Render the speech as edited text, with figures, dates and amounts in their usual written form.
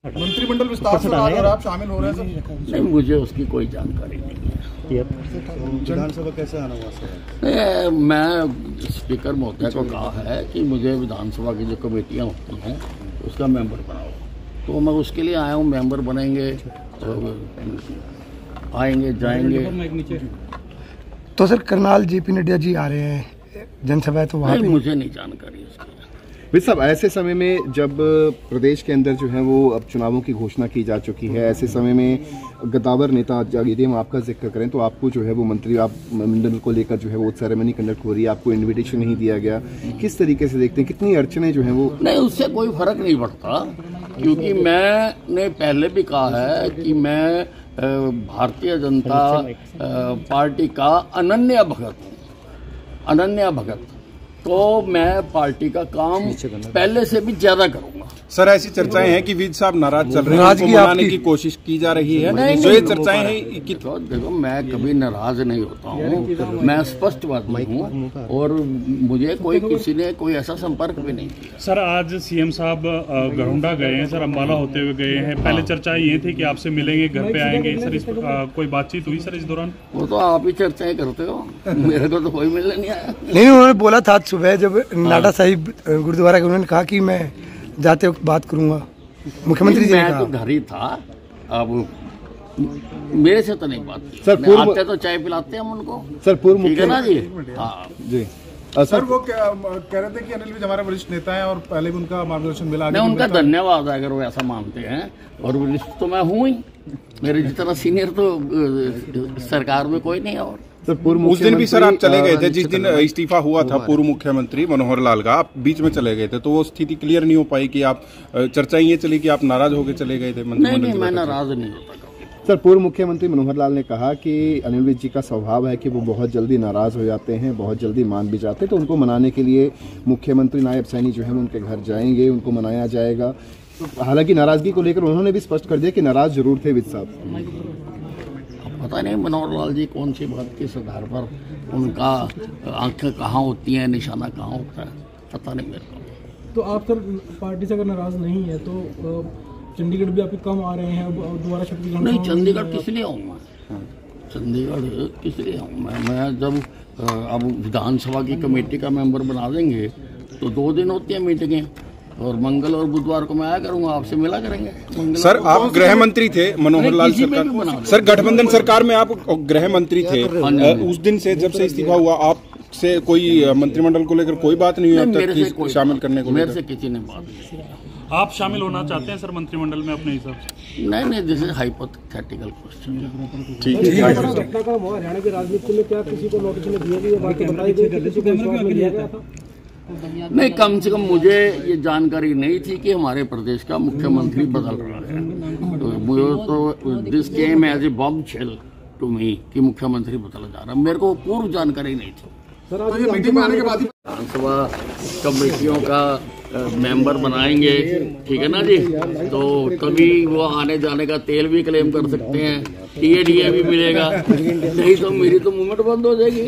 मंत्रिमंडल विस्तार से आप शामिल हो रहे हैं? नहीं, मुझे उसकी कोई जानकारी नहीं है। विधानसभा कैसे आना हुआ? मैं स्पीकर महोदय को कहा है कि मुझे विधानसभा की जो कमेटियां होती हैं उसका मेंबर बनाओ, तो मैं उसके लिए आया हूँ। मेंबर बनेंगे तो आएंगे जाएंगे। तो सर करनाल जेपी नड्डा जी आ रहे हैं जनसभा, तो वहाँ मुझे नहीं जानकारी उसकी। विद साहब, ऐसे समय में जब प्रदेश के अंदर जो है वो अब चुनावों की घोषणा की जा चुकी है, ऐसे समय में गद्दावर नेता, यदि हम आपका जिक्र करें तो आपको जो है वो मंत्री आप मंडल को लेकर जो है वो सेरेमनी कंडक्ट हो रही है, आपको इनविटेशन नहीं दिया गया, किस तरीके से देखते हैं, कितनी अड़चने जो हैं वो? नहीं, उससे कोई फर्क नहीं पड़ता, क्योंकि मैंने पहले भी कहा है कि मैं भारतीय जनता पार्टी का अनन्य भगत हूँ, अनन्य भगत। तो मैं पार्टी का काम पहले से भी ज्यादा करूंगा। सर, ऐसी चर्चाएं हैं कि विज साहब नाराज चल रहे हैं, उनको मनाने की कोशिश की जा रही है। जो ये चर्चाएं हैं कि देखो, मैं कभी नाराज नहीं होता हूँ, मैं स्पष्टवादी हूँ और मुझे कोई किसी ने कोई ऐसा संपर्क भी नहीं किया। सर, आज सीएम साहब गरुंडा गए हैं, सर अम्बाला होते हुए गए हैं। पहले चर्चा ये थी कि आपसे मिलेंगे, घर पे आएंगे। सर इस कोई बातचीत हुई सर इस दौरान? वो तो आप ही चर्चाएं करते हो, मेरे को तो कोई मिलने नहीं आया। नहीं, उन्होंने बोला था सुबह जब नाडा साहिब गुरुद्वारा के, उन्होंने कहा कि मैं जाते वक्त बात करूंगा। मुख्यमंत्री जी ने कहा। मैं तो घर ही था, अब मेरे से तो नहीं बात की। सर आते तो चाय पिलाते हैं हम उनको। सर पूर्व ठीक है ना जी? हाँ जी। सर वो कह रहे थे कि अनिल विज हमारे वरिष्ठ नेता हैं और पहले भी उनका मार्गदर्शन मिला। मैं उनका धन्यवाद है अगर वो ऐसा मानते हैं, और वरिष्ठ तो मैं हूँ ही, मेरे जितना सीनियर तो सरकार में कोई नहीं है। और सर पूर्व उस दिन भी सर आप चले गए थे, जिस दिन इस्तीफा हुआ था पूर्व मुख्यमंत्री मनोहर लाल का, आप बीच में चले गए थे, तो वो स्थिति क्लियर नहीं हो पाई कि आप चर्चाएं ये चली कि आप नाराज होकर चले गए थे? नहीं, मैं नाराज नहीं होता। सर पूर्व मुख्यमंत्री मनोहर लाल ने कहा कि अनिल विज जी का स्वभाव है कि वो बहुत जल्दी नाराज हो जाते हैं, बहुत जल्दी मान भी जाते हैं, तो उनको मनाने के लिए मुख्यमंत्री नायब सैनी जो है उनके घर जाएंगे, उनको मनाया जाएगा। हालांकि नाराजगी को लेकर उन्होंने भी स्पष्ट कर दिया कि नाराज जरूर थे विज साहब। पता नहीं मनोहर लाल जी कौन सी बात किस आधार पर, उनका आंखें कहाँ होती हैं, निशाना कहाँ होता है, पता नहीं मेरे को। तो आप सर पार्टी से अगर नाराज नहीं है तो चंडीगढ़ भी आपके कम आ रहे हैं, दोबारा शक्ति नहीं, चंडीगढ़ किस लिए आऊँ मैं? चंडीगढ़ किस लिए आऊँ मैं जब अब विधानसभा की कमेटी का मेंबर बना देंगे तो 2 दिन होती है मीटिंगें, और मंगल और बुधवार को मैं आया करूंगा, आपसे मिला करेंगे। सर आप गृह मंत्री थे मनोहर लाल सरकार, सर गठबंधन सरकार में आप गृह मंत्री थे, उस दिन से जब से इस्तीफा हुआ आपसे कोई मंत्रिमंडल को लेकर कोई बात नहीं हुई अब तक शामिल करने को? मेरे से किसी ने बात नहीं। आप शामिल होना चाहते हैं सर मंत्रिमंडल में अपने हिसाब से? नहीं, दिस इज हाइपोथेटिकल क्वेश्चन। ठीक है। हरियाणा की राजनीति में क्या किसी को नोटिस दिया गया? नहीं, कम से कम मुझे ये जानकारी नहीं थी कि हमारे प्रदेश का मुख्यमंत्री बदल रहा है, तो मुझे तो this came as a bombshell to me कि मुख्यमंत्री बदला जा रहा है, मेरे को पूर्व जानकारी नहीं थी। तो ये मीटिंग में आने के बाद विधानसभा कमेटियों का मेंबर बनाएंगे, ठीक है ना जी, तो तभी वो आने जाने का तेल भी क्लेम कर सकते हैं, टीए भी मिलेगा, नहीं तो मेरी तो मूवमेंट बंद हो जाएगी।